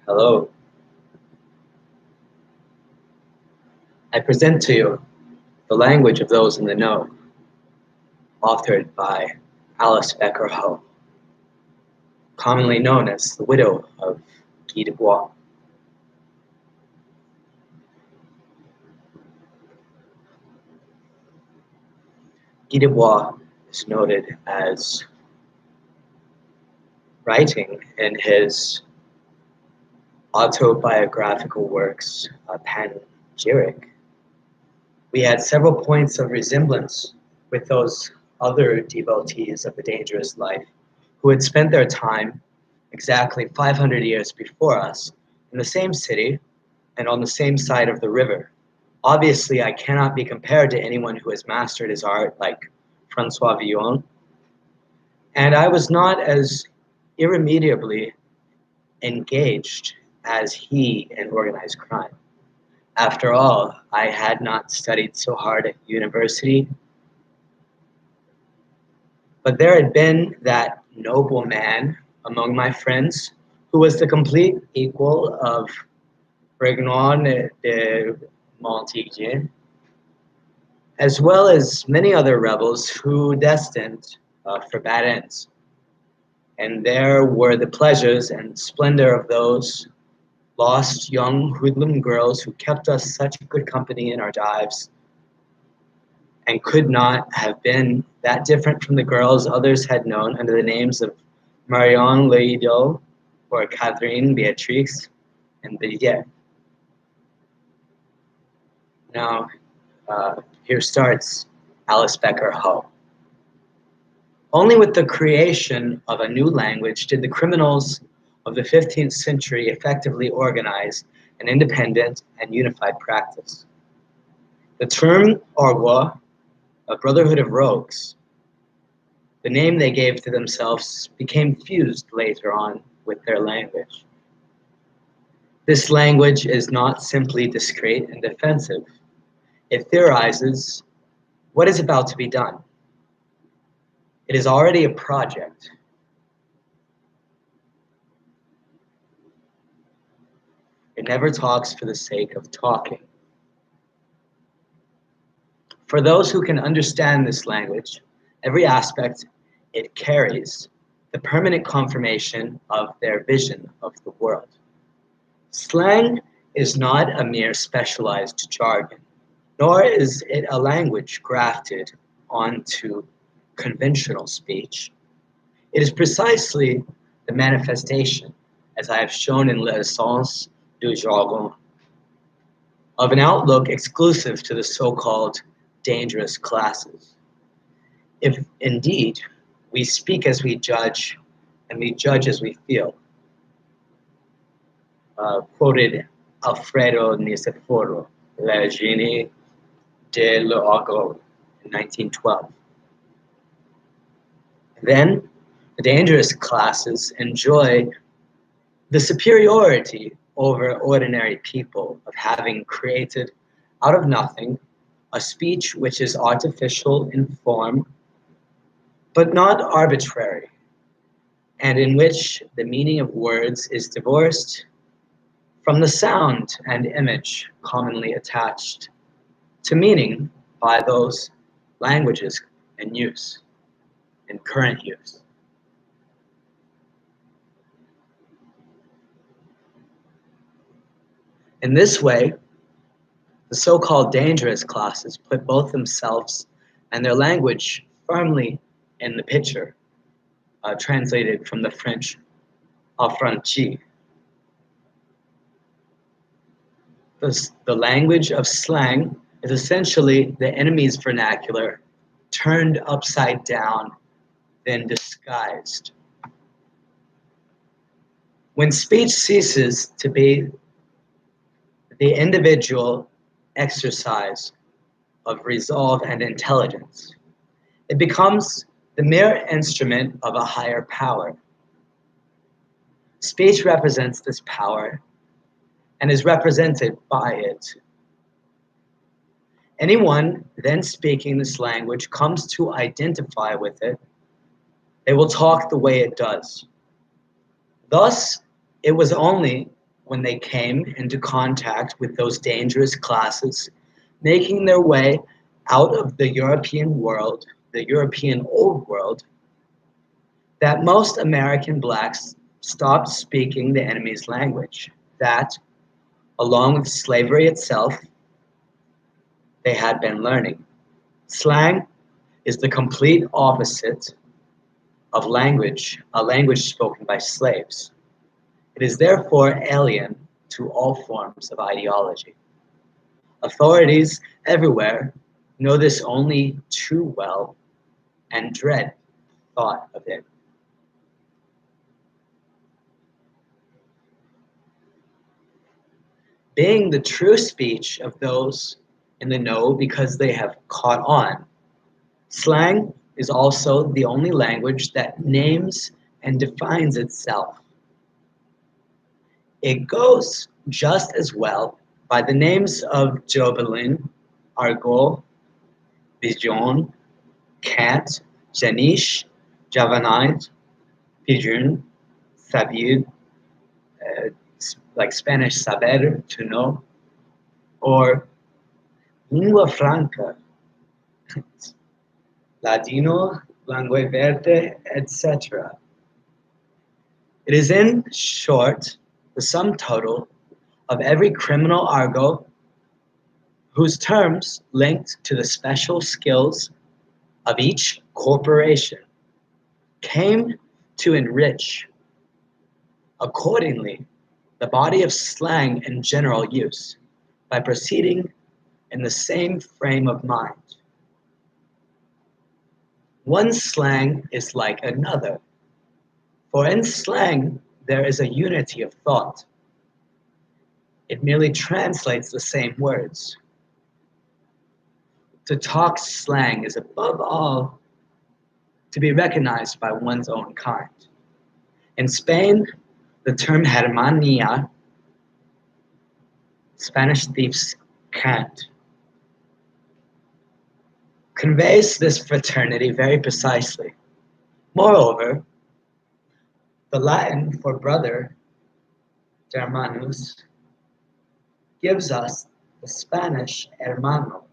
Hello. I present to you The Language of Those in the Know, authored by Alice Becker-Ho, commonly known as the Widow of Debord. Debord is noted as writing in his autobiographical works, panegyric. We had several points of resemblance with those other devotees of the dangerous life who had spent their time exactly 500 years before us in the same city and on the same side of the river. Obviously, I cannot be compared to anyone who has mastered his art like Francois Villon, and I was not as irremediably engaged as he in organized crime. After all, I had not studied so hard at university, but there had been that noble man among my friends who was the complete equal of Brignon de Montaigne, as well as many other rebels who destined for bad ends. And there were the pleasures and splendor of those lost young hoodlum girls who kept us such good company in our dives and could not have been that different from the girls others had known under the names of Marion Leido or Catherine Beatrix and Billet. Now, here starts Alice Becker-Ho. Only with the creation of a new language did the criminals of the 15th century effectively organize an independent and unified practice. The term Orwa, a brotherhood of rogues, the name they gave to themselves, became fused later on with their language. This language is not simply discreet and defensive. It theorizes what is about to be done. It is already a project. It never talks for the sake of talking. For those who can understand this language, every aspect it carries the permanent confirmation of their vision of the world. Slang is not a mere specialized jargon, nor is it a language grafted onto conventional speech. It is precisely the manifestation, as I have shown in L'essence du jargon, of an outlook exclusive to the so-called dangerous classes. If indeed we speak as we judge and we judge as we feel, quoted Alfredo Niceforo, Le Génie de l'Argot in 1912. Then the dangerous classes enjoy the superiority over ordinary people of having created out of nothing a speech which is artificial in form, but not arbitrary, and in which the meaning of words is divorced from the sound and image commonly attached to meaning by those languages in use, in current use. In this way, the so-called dangerous classes put both themselves and their language firmly in the picture, translated from the French affranchi. The language of slang is essentially the enemy's vernacular, turned upside down, then disguised. When speech ceases to be the individual exercise of resolve and intelligence, it becomes the mere instrument of a higher power. Speech represents this power and is represented by it. Anyone then speaking this language comes to identify with it. They will talk the way it does. Thus, it was only when they came into contact with those dangerous classes, making their way out of the European world, the European Old World, that most American blacks stopped speaking the enemy's language, that, along with slavery itself, they had been learning. Slang is the complete opposite of language, a language spoken by slaves. It is therefore alien to all forms of ideology. Authorities everywhere know this only too well and dread thought of it. Being the true speech of those in the know because they have caught on, slang is also the only language that names and defines itself. It goes just as well by the names of Jobelin, Argot, Bijon, Cat, Janish, Javanite, Pidgin, Sabid, like Spanish saber, to know, or lingua franca, Ladino, lingua verde, etc. It is, in short, the sum total of every criminal argot whose terms linked to the special skills of each corporation came to enrich, accordingly, the body of slang in general use by proceeding in the same frame of mind. One slang is like another, for in slang there is a unity of thought. It merely translates the same words. To talk slang is above all to be recognized by one's own kind. In Spain, the term hermania, Spanish thieves' cant, conveys this fraternity very precisely. Moreover, the Latin for brother, hermanus, gives us the Spanish hermano.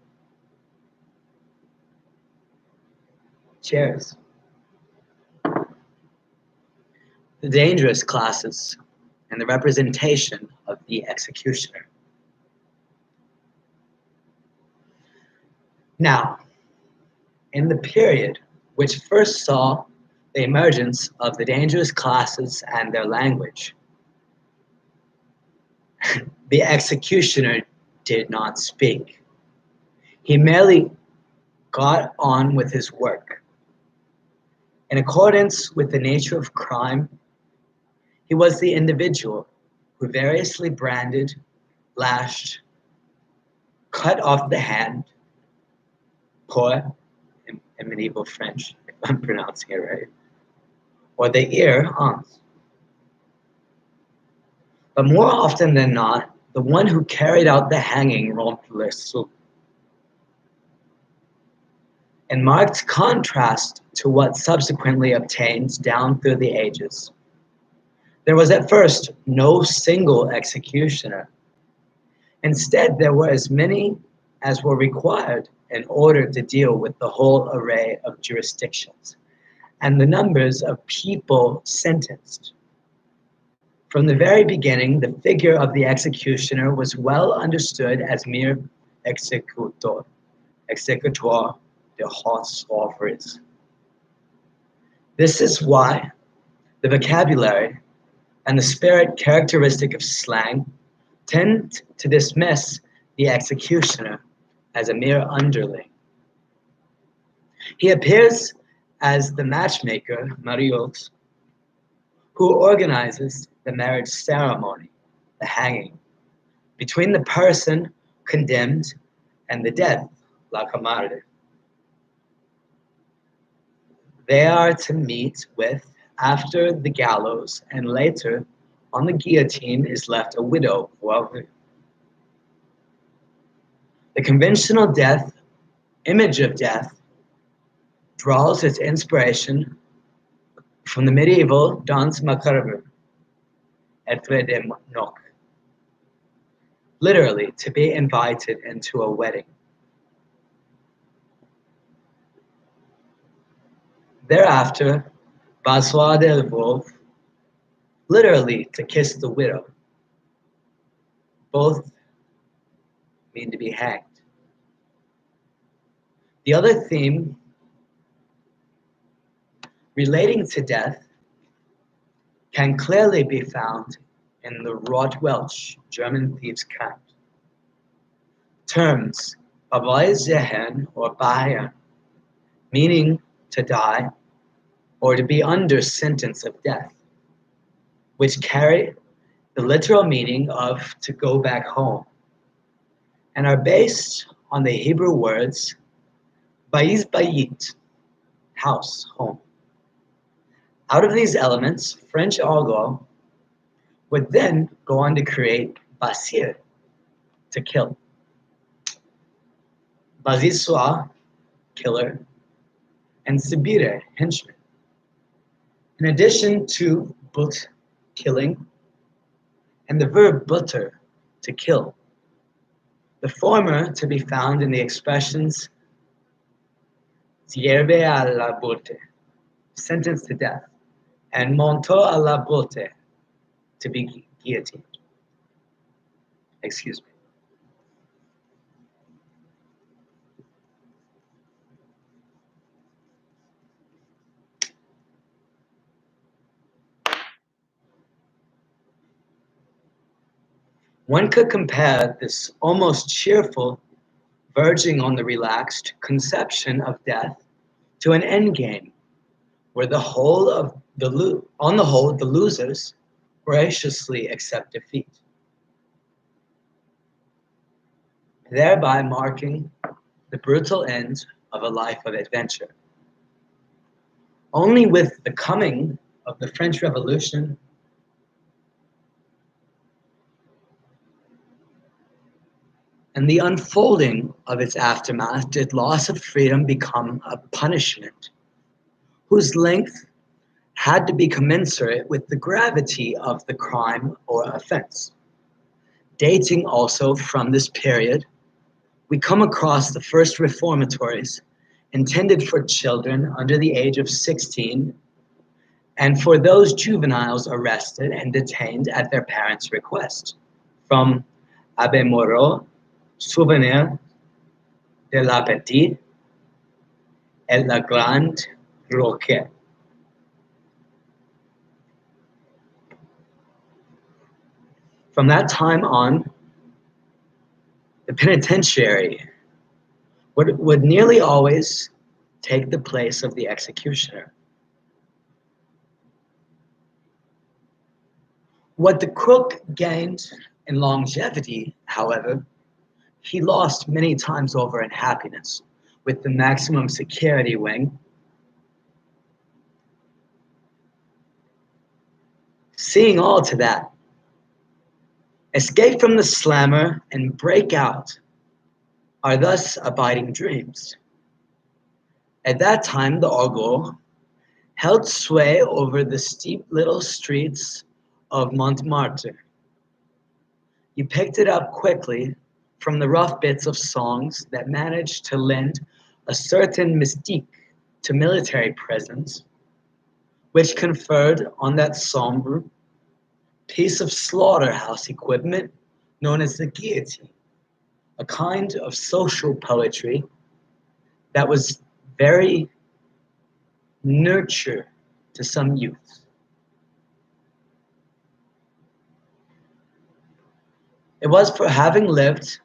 Cheers. The dangerous classes and the representation of the executioner. Now, in the period which first saw the emergence of the dangerous classes and their language, the executioner did not speak. He merely got on with his work. In accordance with the nature of crime, he was the individual who variously branded, lashed, cut off the hand, paw, in medieval French, if I'm pronouncing it right, or the ear, arms. But more often than not, the one who carried out the hanging romped le sou. In marked contrast to what subsequently obtained down through the ages, there was at first no single executioner. Instead, there were as many as were required in order to deal with the whole array of jurisdictions and the numbers of people sentenced. From the very beginning, the figure of the executioner was well understood as mere executor de hos offers. This is why the vocabulary and the spirit characteristic of slang tend to dismiss the executioner as a mere underling. He appears as the matchmaker, mariot, who organizes the marriage ceremony, the hanging, between the person condemned and the dead, la camarade. They are to meet with after the gallows, and later on the guillotine is left a widow. The conventional image of death draws its inspiration from the medieval danse macabre, être de noc, literally to be invited into a wedding. Thereafter, Basoir del Wolf, literally to kiss the widow. Both mean to be hanged. The other theme relating to death can clearly be found in the Rot-Welch German thieves' cant. Terms "verweisen" or "Bayern," meaning to die or to be under sentence of death, which carry the literal meaning of to go back home, and are based on the Hebrew words "Bais bayit," house, home. Out of these elements, French argot would then go on to create basir, to kill, basissoir, killer, and sibire, henchman. In addition to but, killing, and the verb butter, to kill. The former to be found in the expressions zierbe à la botte, sentenced to death, and monto à la botte, to be guillotined. Excuse me. One could compare this almost cheerful, verging on the relaxed conception of death to an endgame, where on the whole, the losers graciously accept defeat, thereby marking the brutal end of a life of adventure. Only with the coming of the French Revolution and the unfolding of its aftermath did loss of freedom become a punishment whose length had to be commensurate with the gravity of the crime or offense. Dating also from this period, we come across the first reformatories intended for children under the age of 16 and for those juveniles arrested and detained at their parents' request, from Abbé Moreau, Souvenir de la Petite et la Grande Roquette. From that time on, the penitentiary would nearly always take the place of the executioner. What the crook gained in longevity, however, he lost many times over in happiness, with the maximum security wing seeing all to that. Escape from the slammer and break out are thus abiding dreams. At that time, the argot held sway over the steep little streets of Montmartre. You picked it up quickly from the rough bits of songs that managed to lend a certain mystique to military presence, which conferred on that sombre piece of slaughterhouse equipment known as the guillotine, a kind of social poetry that was very nurture to some youths. It was for having lived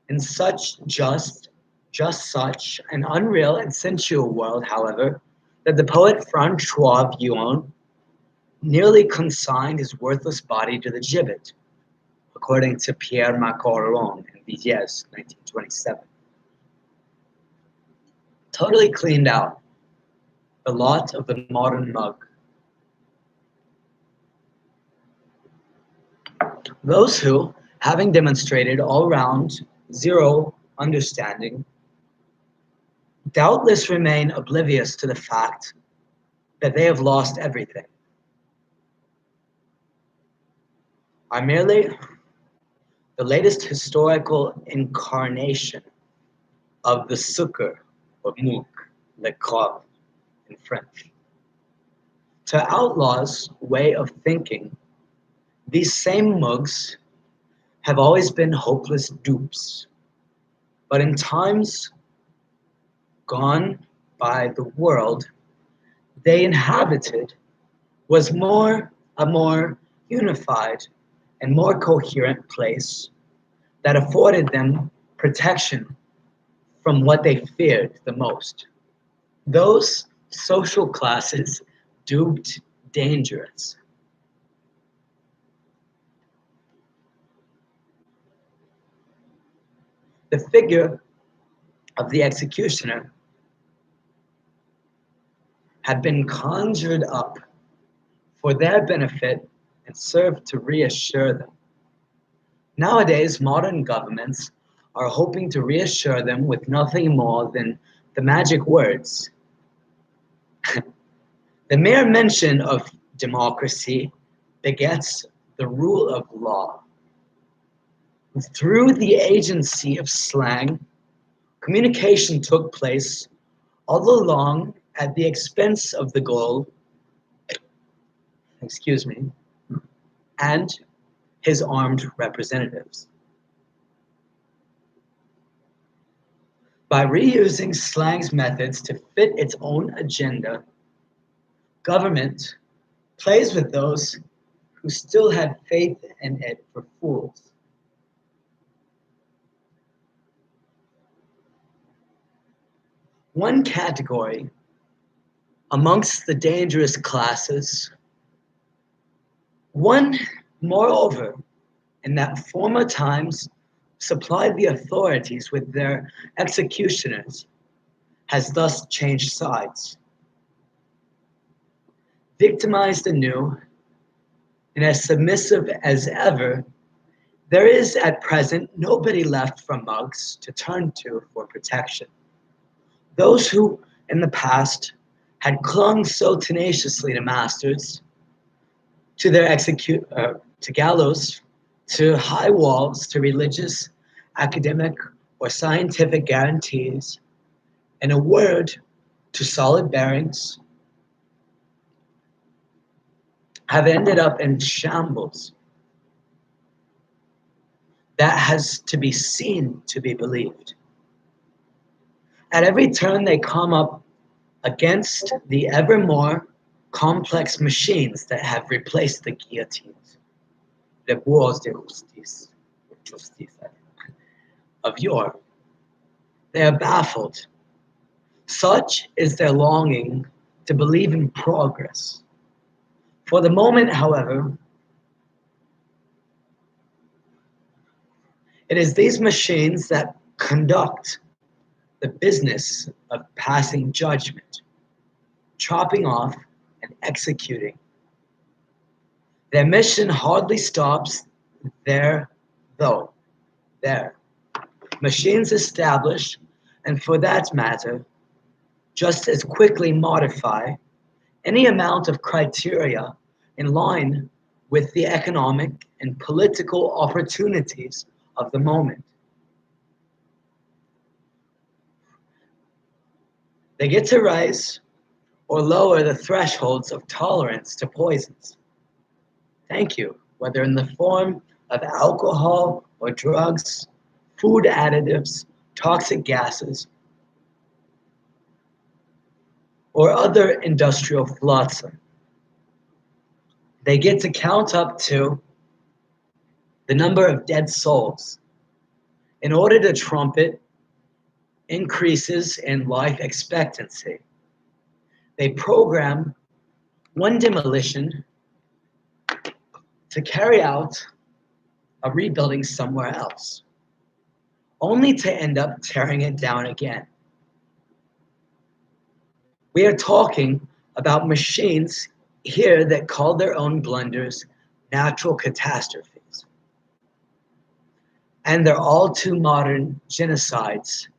in such just such an unreal and sensual world, however, that the poet Francois Villon nearly consigned his worthless body to the gibbet, according to Pierre Macaron in Villiers, 1927. Totally cleaned out, the lot of the modern mug. Those who, having demonstrated all round zero understanding, doubtless remain oblivious to the fact that they have lost everything, are merely the latest historical incarnation of the sukkar or mouk, le crop in French. To outlaws' way of thinking, these same mugs have always been hopeless dupes. But in times gone by, the world they inhabited was a more unified and more coherent place that afforded them protection from what they feared the most. Those social classes duped dangerous. The figure of the executioner had been conjured up for their benefit and served to reassure them. Nowadays, modern governments are hoping to reassure them with nothing more than the magic words. The mere mention of democracy begets the rule of law. Through the agency of slang, communication took place all along at the expense of the goal, and his armed representatives. By reusing slang's methods to fit its own agenda, government plays with those who still had faith in it for fools. One category amongst the dangerous classes, one, moreover, in that former times supplied the authorities with their executioners, has thus changed sides. Victimized anew, and as submissive as ever, there is at present nobody left from mugs to turn to for protection. Those who, in the past, had clung so tenaciously to masters, to their to gallows, to high walls, to religious, academic, or scientific guarantees, in a word, to solid bearings, have ended up in shambles. That has to be seen to be believed. At every turn they come up against the ever more complex machines that have replaced the guillotines, les bourses de justice of yore. They are baffled. Such is their longing to believe in progress. For the moment, however, it is these machines that conduct the business of passing judgment, chopping off and executing. Their mission hardly stops there, though. There. Machines establish, and for that matter, just as quickly modify any amount of criteria in line with the economic and political opportunities of the moment. They get to raise or lower the thresholds of tolerance to poisons. Thank you, whether in the form of alcohol or drugs, food additives, toxic gases, or other industrial flotsam. They get to count up to the number of dead souls in order to trumpet increases in life expectancy. They program one demolition to carry out a rebuilding somewhere else, only to end up tearing it down again. We are talking about machines here that call their own blunders natural catastrophes. And their all too modern genocides,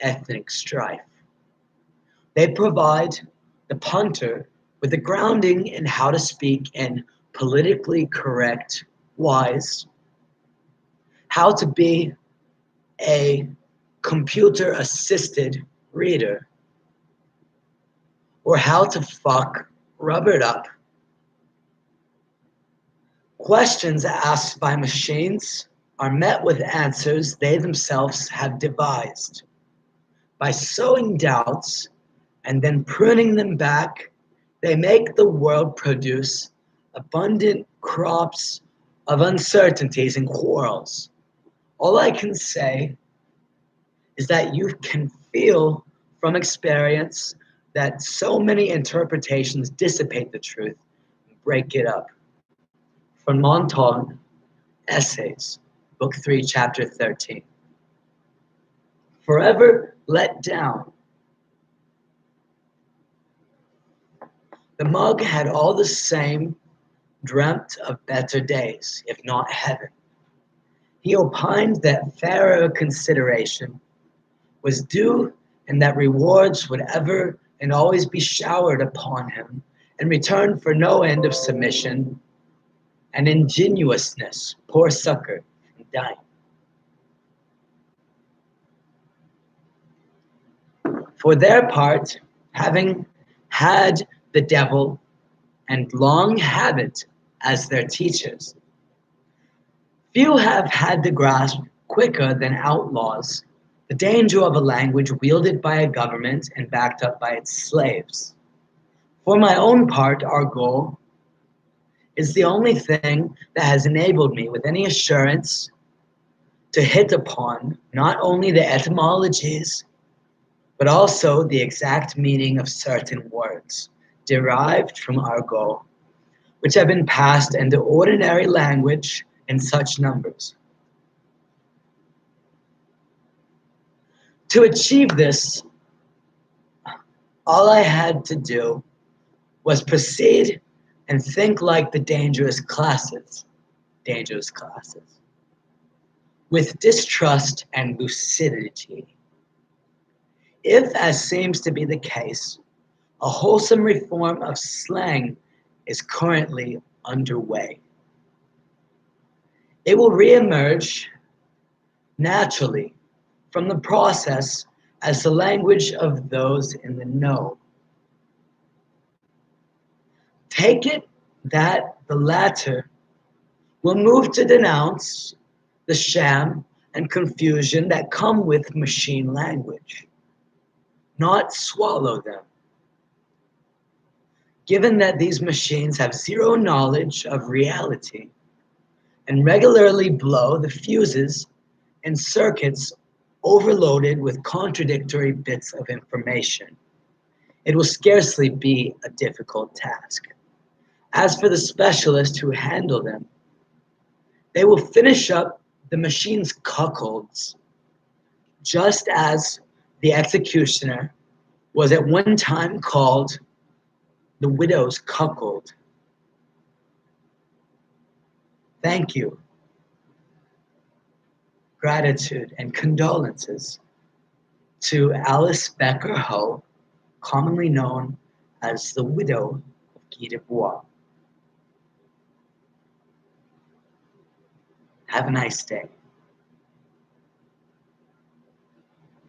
ethnic strife. They provide the punter with a grounding in how to speak in politically correct, wise, how to be a computer-assisted reader, or how to fuck rubbered up. Questions asked by machines are met with answers they themselves have devised. By sowing doubts and then pruning them back, they make the world produce abundant crops of uncertainties and quarrels. All I can say is that you can feel from experience that so many interpretations dissipate the truth and break it up. From Montaigne, Essays, Book 3, Chapter 13. Forever let down. The mug had all the same dreamt of better days, if not heaven. He opined that fairer consideration was due and that rewards would ever and always be showered upon him in return for no end of submission and ingenuousness, poor succor and dying. For their part, having had the devil and long habit as their teachers, few have had to grasp quicker than outlaws the danger of a language wielded by a government and backed up by its slaves. For my own part, our goal is the only thing that has enabled me with any assurance to hit upon not only the etymologies, but also the exact meaning of certain words derived from argot, which have been passed into ordinary language in such numbers. To achieve this, all I had to do was proceed and think like the dangerous classes, with distrust and lucidity. If, as seems to be the case, a wholesome reform of slang is currently underway, it will reemerge naturally from the process as the language of those in the know. Take it that the latter will move to denounce the sham and confusion that come with machine language, not swallow them. Given that these machines have zero knowledge of reality and regularly blow the fuses in circuits overloaded with contradictory bits of information, it will scarcely be a difficult task. As for the specialists who handle them, they will finish up the machine's cuckolds, just as the executioner was at one time called the widow's cuckold. Thank you, gratitude, and condolences to Alice Becker-Ho, commonly known as the Widow of Debord. Have a nice day.